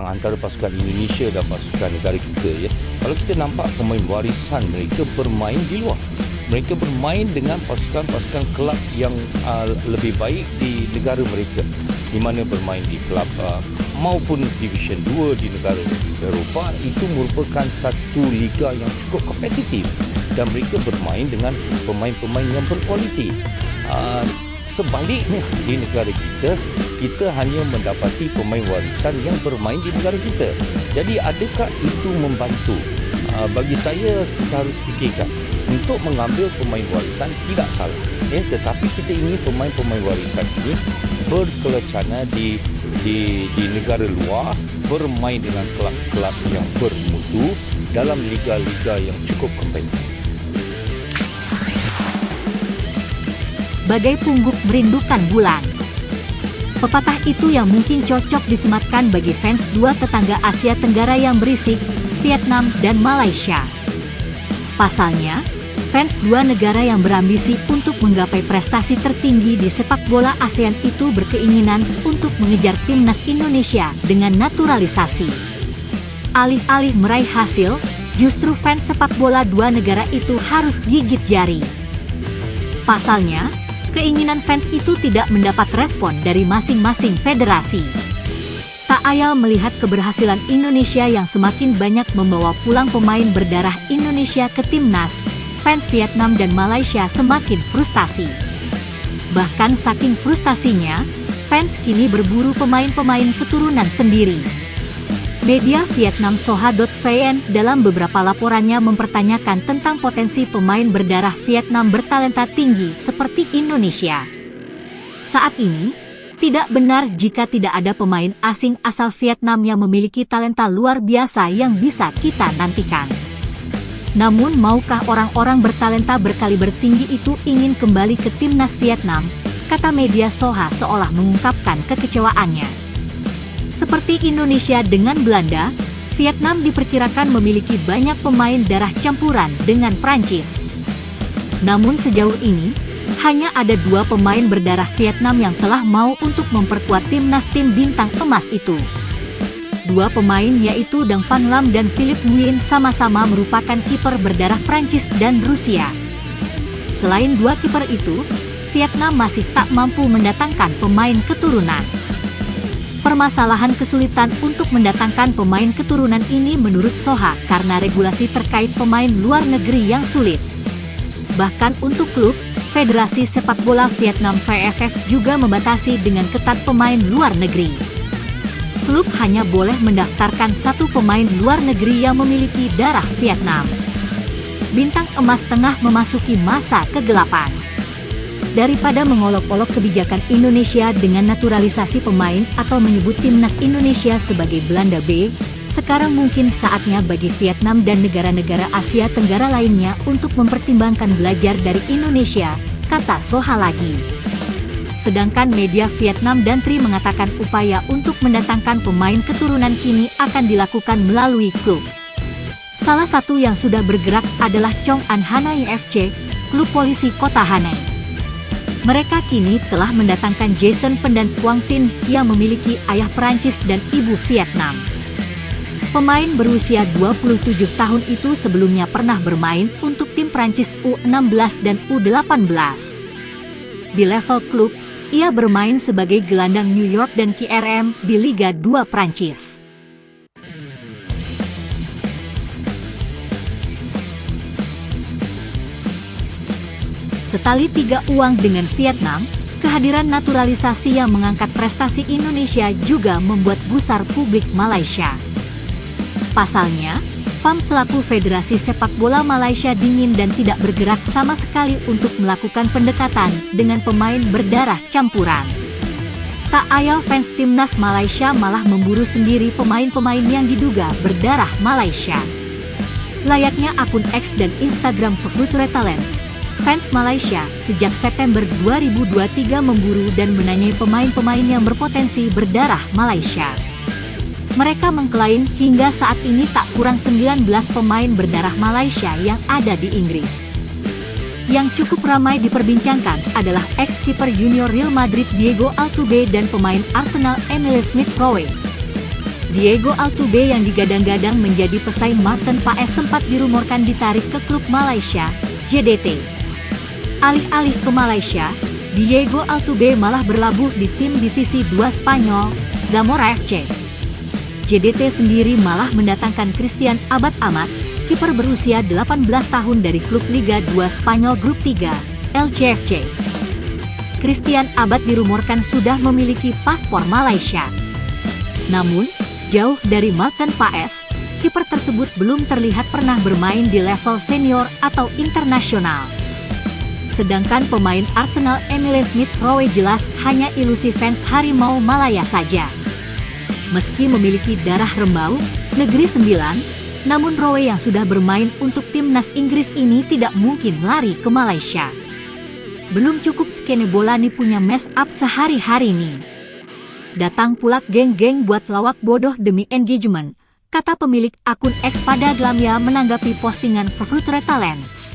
antara pasukan Indonesia dan pasukan negara kita, ya. Kalau kita nampak pemain warisan mereka bermain di luar. Mereka bermain dengan pasukan-pasukan kelab yang lebih baik di negara mereka, di mana bermain di kelab maupun Division 2 di negara Eropah. Itu merupakan satu liga yang cukup kompetitif dan mereka bermain dengan pemain-pemain yang berkualiti. Sebaliknya di negara kita hanya mendapati pemain warisan yang bermain di negara kita. Jadi adakah itu membantu? Bagi saya, kita harus fikirkan. Untuk mengambil pemain warisan tidak salah, ya, tetapi kita ingin pemain-pemain warisan ini berkelacana di negara luar, bermain dengan kelab-kelab yang bermutu dalam liga-liga yang cukup kompetitif. Bagai pungguk merindukan bulan. Pepatah itu yang mungkin cocok disematkan bagi fans dua tetangga Asia Tenggara yang berisik, Vietnam dan Malaysia. Pasalnya, fans dua negara yang berambisi untuk menggapai prestasi tertinggi di sepak bola ASEAN itu berkeinginan untuk mengejar timnas Indonesia dengan naturalisasi. Alih-alih meraih hasil, justru fans sepak bola dua negara itu harus gigit jari. Pasalnya, keinginan fans itu tidak mendapat respon dari masing-masing federasi. Tak ayal melihat keberhasilan Indonesia yang semakin banyak membawa pulang pemain berdarah Indonesia ke timnas, fans Vietnam dan Malaysia semakin frustasi. Bahkan saking frustasinya, fans kini berburu pemain-pemain keturunan sendiri. Media Vietnam Soha.vn dalam beberapa laporannya mempertanyakan tentang potensi pemain berdarah Vietnam bertalenta tinggi seperti Indonesia. Saat ini, tidak benar jika tidak ada pemain asing asal Vietnam yang memiliki talenta luar biasa yang bisa kita nantikan. Namun maukah orang-orang bertalenta berkaliber tinggi itu ingin kembali ke timnas Vietnam? Kata media Soha seolah mengungkapkan kekecewaannya. Seperti Indonesia dengan Belanda, Vietnam diperkirakan memiliki banyak pemain darah campuran dengan Prancis. Namun sejauh ini, hanya ada dua pemain berdarah Vietnam yang telah mau untuk memperkuat timnas tim bintang emas itu. Dua pemain yaitu Dang Van Lam dan Philippe Nguyen sama-sama merupakan kiper berdarah Prancis dan Rusia. Selain dua kiper itu, Vietnam masih tak mampu mendatangkan pemain keturunan. Permasalahan kesulitan untuk mendatangkan pemain keturunan ini menurut Soha karena regulasi terkait pemain luar negeri yang sulit. Bahkan untuk klub, Federasi Sepak Bola Vietnam VFF juga membatasi dengan ketat pemain luar negeri. Klub hanya boleh mendaftarkan satu pemain luar negeri yang memiliki darah Vietnam. Bintang emas tengah memasuki masa kegelapan. Daripada mengolok-olok kebijakan Indonesia dengan naturalisasi pemain atau menyebut timnas Indonesia sebagai Belanda B, sekarang mungkin saatnya bagi Vietnam dan negara-negara Asia Tenggara lainnya untuk mempertimbangkan belajar dari Indonesia, kata Soha lagi. Sedangkan media Vietnam dan Tri mengatakan upaya untuk mendatangkan pemain keturunan kini akan dilakukan melalui klub. Salah satu yang sudah bergerak adalah Chong An Hanoi FC, klub polisi kota Hanoi. Mereka kini telah mendatangkan Jason Pen dan Quang Vinh yang memiliki ayah Perancis dan ibu Vietnam. Pemain berusia 27 tahun itu sebelumnya pernah bermain untuk tim Prancis U16 dan U18. Di level klub, ia bermain sebagai gelandang New York dan KRM di Liga 2 Prancis. Setali tiga uang dengan Vietnam, kehadiran naturalisasi yang mengangkat prestasi Indonesia juga membuat gusar publik Malaysia. Pasalnya, FAM selaku Federasi Sepak Bola Malaysia dingin dan tidak bergerak sama sekali untuk melakukan pendekatan dengan pemain berdarah campuran. Tak ayal fans timnas Malaysia malah memburu sendiri pemain-pemain yang diduga berdarah Malaysia. Layaknya akun X dan Instagram Future Talents, fans Malaysia sejak September 2023 memburu dan menanyai pemain-pemain yang berpotensi berdarah Malaysia. Mereka mengklaim hingga saat ini tak kurang 19 pemain berdarah Malaysia yang ada di Inggris. Yang cukup ramai diperbincangkan adalah ex-kiper junior Real Madrid Diego Altuve dan pemain Arsenal Emile Smith Rowe. Diego Altuve yang digadang-gadang menjadi pesaing Martin Paes sempat dirumorkan ditarik ke klub Malaysia, JDT. Alih-alih ke Malaysia, Diego Altuve malah berlabuh di tim Divisi 2 Spanyol, Zamora FC. JDT sendiri malah mendatangkan Christian Abad Amat, kiper berusia 18 tahun dari klub Liga 2 Spanyol Grup 3, LCFC. Christian Abad dirumorkan sudah memiliki paspor Malaysia. Namun, jauh dari Martin Paes, kiper tersebut belum terlihat pernah bermain di level senior atau internasional. Sedangkan pemain Arsenal Emile Smith-Rowe jelas hanya ilusi fans Harimau Malaya saja. Meski memiliki darah Rembau, Negeri Sembilan, namun Rowe yang sudah bermain untuk timnas Inggris ini tidak mungkin lari ke Malaysia. Belum cukup skene bola nih punya mess up sehari-hari nih. Datang pula geng-geng buat lawak bodoh demi engagement, kata pemilik akun X pada Glamia menanggapi postingan Future Talents.